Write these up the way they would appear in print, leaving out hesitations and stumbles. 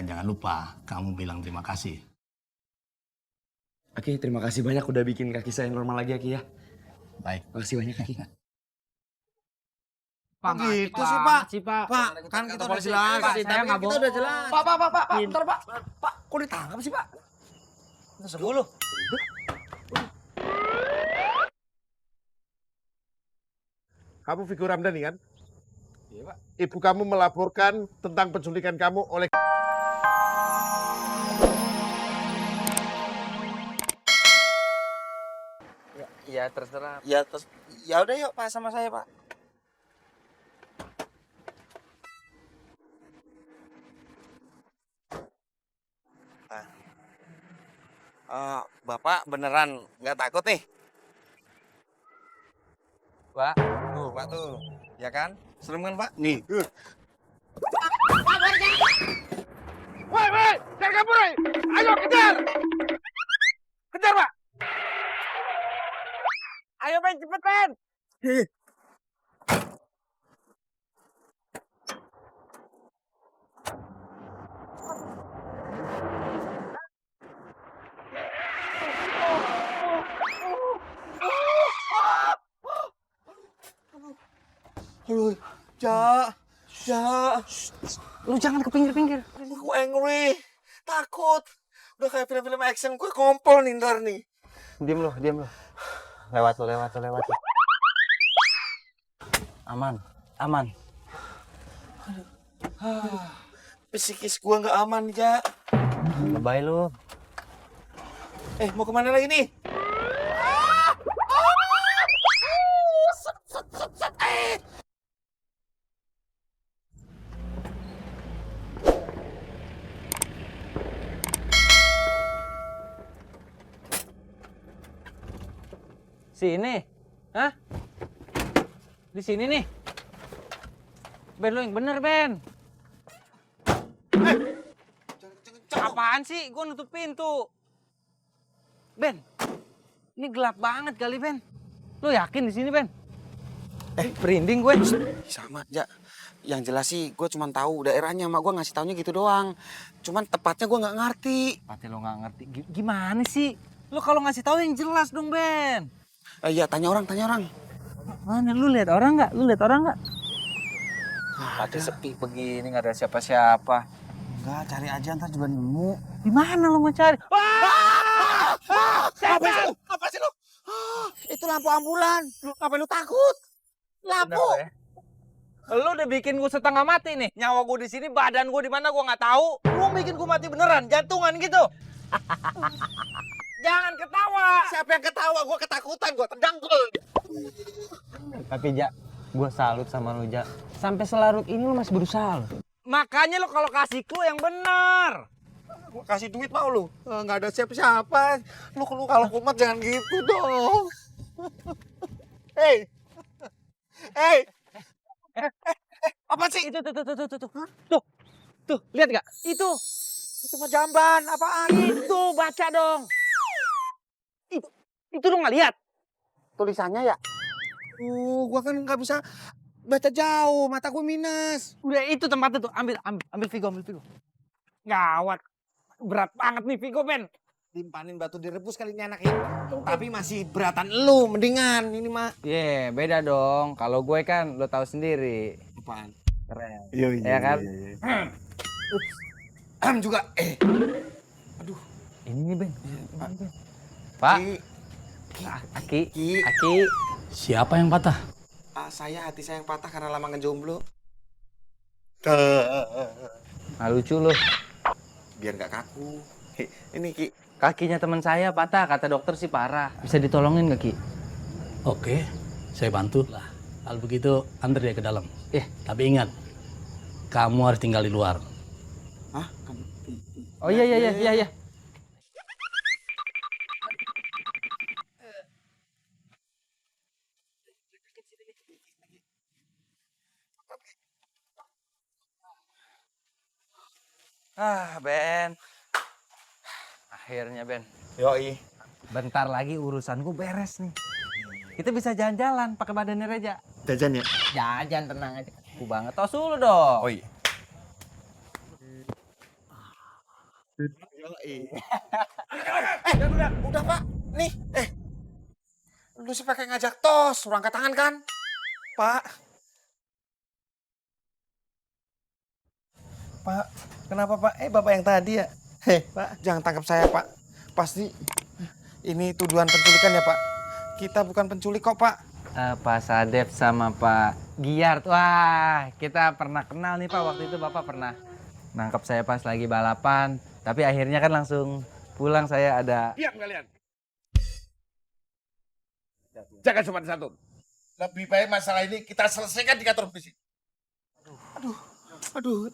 Dan jangan lupa kamu bilang terima kasih. Aki, terima kasih banyak udah bikin kaki saya normal lagi, Aki ya. Baik. Makasih banyak, Aki. Pak, gitu sih, Pak. Pak, kan kita udah jelas. Saya nggak Kita udah jelas. Pak, bentar, Pak. Pak, kok ditangkap sih, Pak? 10. Kamu Vigo Ramdhani kan? Iya, Pak. Ibu kamu melaporkan tentang penculikan kamu oleh... Ya terserah. Ya udah yuk Pak sama saya Pak. Bapak beneran nggak takut nih? Pak, Pak tuh, ya kan? Serem kan Pak? Nih. Woi, jangan kabur, woi! Ayo, kejar! Kejar, Pak! Ayo Ben, cepet Ben. Aduh, Ja. Lu jangan ke pinggir-pinggir. Aku angry. Takut. Udah kayak film-film action, gue kompol nih ntar nih. Diam lu. Lewat lu. Aman. Psikis gue nggak aman, Ja. Lebay lu. Mau kemana lagi nih? Sini? Hah? Di sini nih? Ben, lu yang bener, Ben. Apaan sih? Gue nutup pintu. Ben, ini gelap banget kali, Ben. Lu yakin di sini, Ben? Merinding gue. Sama, Ja. Yang jelas sih gue cuma tahu daerahnya, mak gue ngasih taunya gitu doang. Cuman tepatnya gue nggak ngerti. Pasti lo nggak ngerti. Gimana sih? Lu kalau ngasih tahu yang jelas dong, Ben. Iya, tanya orang. Mana? Lu lihat orang nggak? Pasti sepi begini, nggak ada siapa-siapa. Enggak, cari aja ntar juga nemu. Di mana lo mau cari? Apa sih lu? Itu lampu ambulan. Apa lu takut? Lampu. Lu udah bikin gue setengah mati nih. Nyawa gue di sini, badan gue di mana gue nggak tahu. Lu bikin gue mati beneran, jantungan gitu. Jangan ketawa. Siapa yang ketawa? Gue ketakutan, gue terdangkul. Tapi Ja, gue salut sama lu Ja. Sampai selarut ini lu masih berusaha. Makanya lu kalau kasih clue yang benar. Gue kasih duit mau lu. Nggak ada siapa-siapa. Lu kalau kumat jangan gitu dong. Hey. Apa sih? Itu tuh, lihat gak? Itu mah jamban, apaan? itu baca dong. Itu lu nggak lihat? Tulisannya ya? Gua kan nggak bisa baca jauh, mata gue minus. Udah itu tempatnya tuh, ambil Vigo. Gawat, berat banget nih Vigo, Ben. Timpanin batu direbus kali ini anak ini. Tapi masih beratan lu, mendingan ini mah. Beda dong. Kalau gue kan lo tahu sendiri. Apaan? Keren. Iya, Ya kan? Juga. Ini nih, Ben. Pak. Aki. Siapa yang patah? Hati saya yang patah karena lama ngejomblo. Lucu lo. Biar nggak kaku. Ini Ki. Kakinya teman saya patah, kata dokter sih parah. Bisa ditolongin nggak, Ki? Oke, saya bantu lah. Kalau begitu, antar dia ke dalam. Tapi ingat, kamu harus tinggal di luar. Hah? Oh iya. Ben. Akhirnya, Ben. Yoi. Bentar lagi urusanku beres nih. Kita bisa jalan-jalan pakai badannya Reja. Jajan ya? Jajan tenang aja. Aku banget. Tos dulu dong. Oh iya. Udah Pak, nih, lu sih pakai ngajak tos, suruh angkat tangan kan? Pak. Pak, kenapa Pak? Bapak yang tadi ya? Pak, jangan tangkap saya Pak. Pasti ini tuduhan penculikan ya Pak. Kita bukan penculik kok Pak. Pak Sadep sama Pak Giard. Wah, kita pernah kenal nih Pak. Waktu itu Bapak pernah nangkap saya pas lagi balapan. Tapi akhirnya kan langsung pulang, saya ada... Diam kalian. Jangan sopan santun. Lebih baik masalah ini kita selesaikan di kantor polisi. Aduh,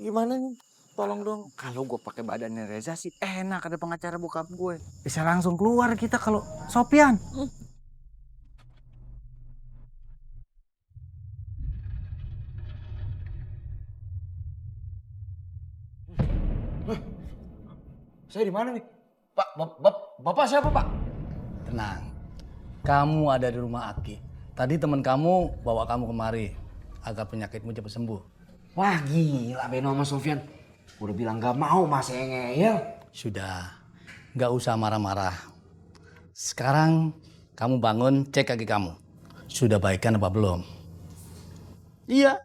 gimana nih? Tolong dong. Kalau gue pakai badannya Reza sih enak, ada pengacara bokap gue. Bisa langsung keluar kita kalau Sopian. Saya di mana nih? Pak, bapak siapa Pak? Tenang, kamu ada di rumah Aki. Tadi teman kamu bawa kamu kemari agar penyakitmu cepat sembuh. Wah gila Beno sama Sofyan. Udah bilang gak mau masih ngeyel. Sudah, nggak usah marah-marah. Sekarang kamu bangun, cek kaki kamu. Sudah baikan apa belum? Iya.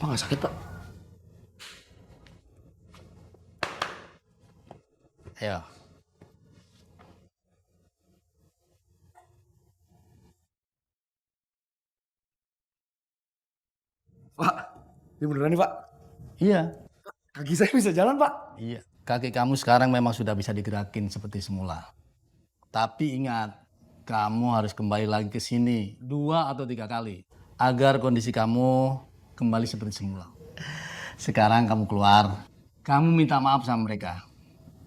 Pak gak sakit Pak? Ayo. Pak, ini beneran nih Pak? Iya. Kaki saya bisa jalan Pak? Iya. Kaki kamu sekarang memang sudah bisa digerakin seperti semula. Tapi ingat, kamu harus kembali lagi ke sini 2 atau 3 kali agar kondisi kamu kembali seperti semula. Sekarang kamu keluar, kamu minta maaf sama mereka.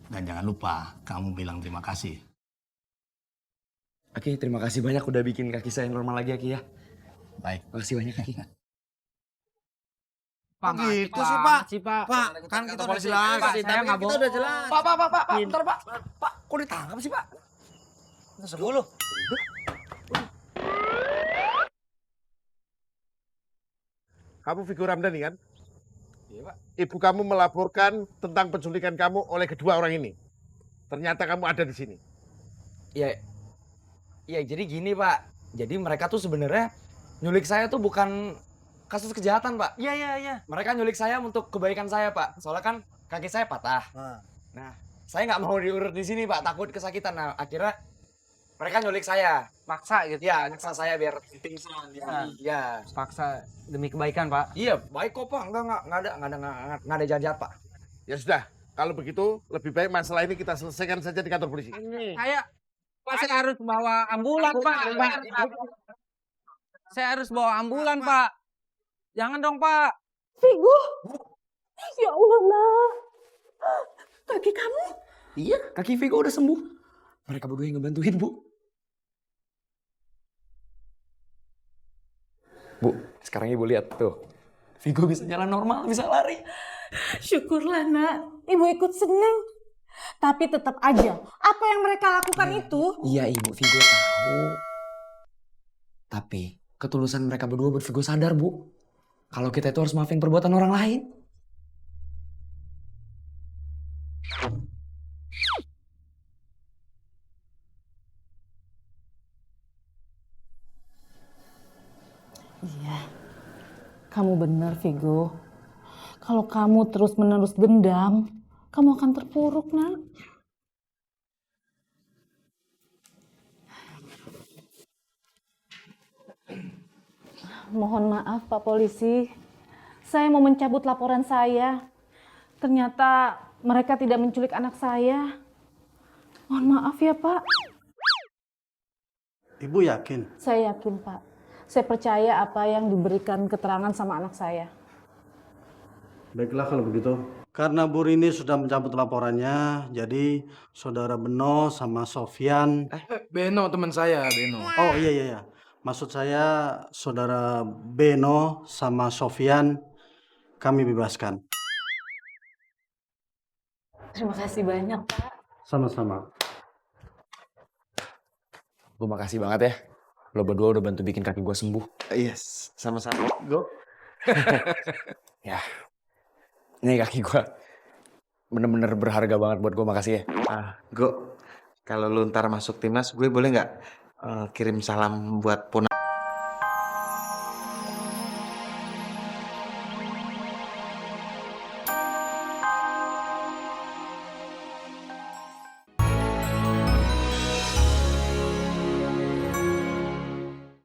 Dan jangan lupa, kamu bilang terima kasih. Aki, terima kasih banyak udah bikin kaki saya normal lagi Aki ya. Baik. Makasih banyak Aki. Pak, gitu sih Pak. Pak. Pak, kan kita udah jelas. Pak, saya nggak Kita udah jelas. Pak, bentar Pak. Pak, kok ditangkap sih Pak? 10. Kamu Vigo Ramdhani kan? Iya Pak. Ibu kamu melaporkan tentang penculikan kamu oleh kedua orang ini. Ternyata kamu ada di sini. Iya, iya jadi gini Pak. Jadi mereka tuh sebenarnya nyulik saya tuh bukan kasus kejahatan Pak. Iya. Mereka nyulik saya untuk kebaikan saya Pak. Soalnya kan kaki saya patah. Nah, saya nggak mau diurut di sini Pak. Takut kesakitan. Nah, akhirnya mereka nyulik saya. Paksa gitu. Ya, nyeksa saya biar pingsan. Ya. Paksa demi kebaikan, Pak. Iya, baik kok Pak. Nggak ada jahat Pak. Ya sudah, kalau begitu lebih baik masalah ini kita selesaikan saja di kantor polisi. Saya harus bawa ambulan, Pak. Saya harus bawa ambulan, Pak. Jangan dong, Pak. Vigo, ya Allah, Nak. Kaki kamu? Iya, kaki Vigo udah sembuh. Mereka berdua yang ngebantuin, Bu. Bu, sekarang Ibu lihat tuh. Vigo bisa jalan normal, bisa lari. Syukurlah, Nak. Ibu ikut senang. Tapi tetap aja, apa yang mereka lakukan itu... Iya, Ibu, Vigo tahu. Tapi ketulusan mereka berdua buat Vigo sadar, Bu. Kalau kita itu harus maafin perbuatan orang lain. Iya, kamu benar, Vigo. Kalau kamu terus-menerus dendam, kamu akan terpuruk, Nak. Mohon maaf, Pak Polisi. Saya mau mencabut laporan saya. Ternyata mereka tidak menculik anak saya. Mohon maaf ya, Pak. Ibu yakin? Saya yakin, Pak. Saya percaya apa yang diberikan keterangan sama anak saya. Baiklah kalau begitu. Karena Bu Rini sudah mencabut laporannya, jadi Saudara Beno sama Sofyan... Beno, teman saya, Beno. Oh iya. Maksud saya Saudara Beno sama Sofyan kami bebaskan. Terima kasih banyak, Pak. Sama-sama. Gue makasih banget ya. Lo berdua udah bantu bikin kaki gue sembuh. Yes, sama-sama. Go. Ya. Nih kaki gue bener-bener berharga banget buat gue, makasih ya. Go, kalau lu ntar masuk timnas, gue boleh nggak kirim salam buat Puna?